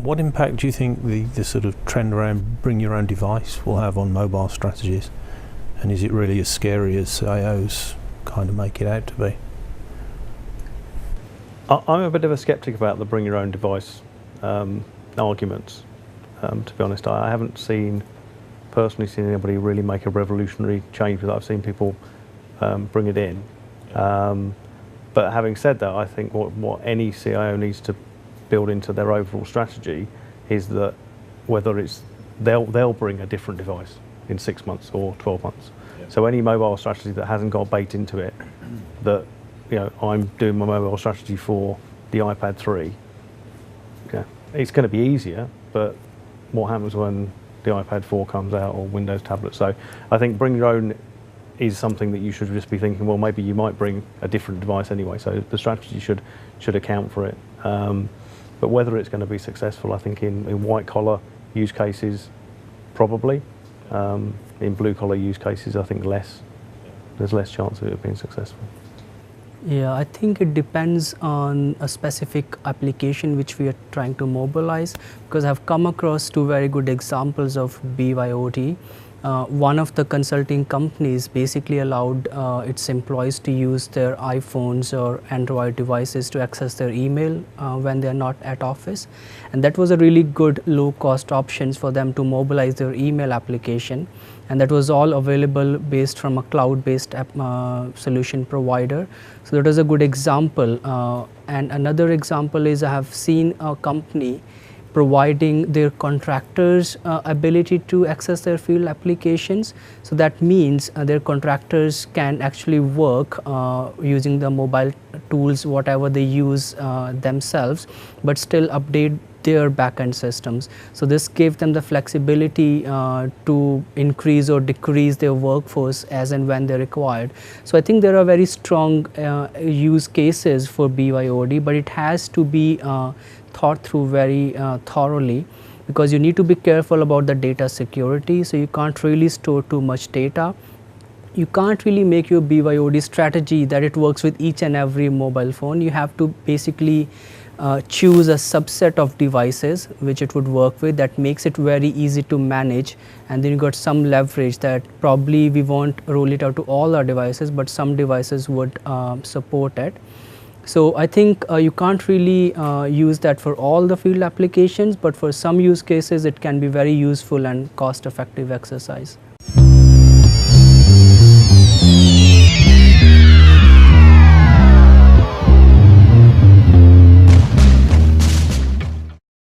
What impact do you think the sort of trend around bring your own device will have on mobile strategies? And is it really as scary as CIOs kind of make it out to be? I'm a bit of a skeptic about the bring your own device arguments, to be honest. I haven't personally seen anybody really make a revolutionary change with that. I've seen people bring it in. But having said that, I think what any CIO needs to build into their overall strategy is that whether it's they'll bring a different device in 6 months or 12 months. Yeah. So any mobile strategy that hasn't got baked into it, that I'm doing my mobile strategy for the iPad 3, it's going to be easier, but what happens when the iPad 4 comes out or Windows tablet? So I think bring your own is something that you should just be thinking, well, maybe you might bring a different device anyway, so the strategy should account for it. But whether it's going to be successful, I think in white-collar use cases, probably. In blue-collar use cases, I think less. There's less chance of it being successful. Yeah, I think it depends on a specific application which we are trying to mobilize, because I've come across two very good examples of BYOD. One of the consulting companies basically allowed its employees to use their iPhones or Android devices to access their email when they're not at office. And that was a really good low-cost option for them to mobilize their email application. And that was all available based from a cloud-based solution provider. So that was a good example. And another example is I have seen a company providing their contractors ability to access their field applications. So that means their contractors can actually work using the mobile tools, whatever they use themselves, but still update their backend systems. So this gave them the flexibility to increase or decrease their workforce as and when they're required. So I think there are very strong use cases for BYOD, but it has to be thought through very thoroughly, because you need to be careful about the data security. So you can't really store too much data. You can't really make your BYOD strategy that it works with each and every mobile phone. You have to basically choose a subset of devices which it would work with, that makes it very easy to manage, and then you got some leverage that probably we won't roll it out to all our devices, but some devices would support it. So I think you can't really use that for all the field applications, but for some use cases it can be very useful and cost-effective exercise.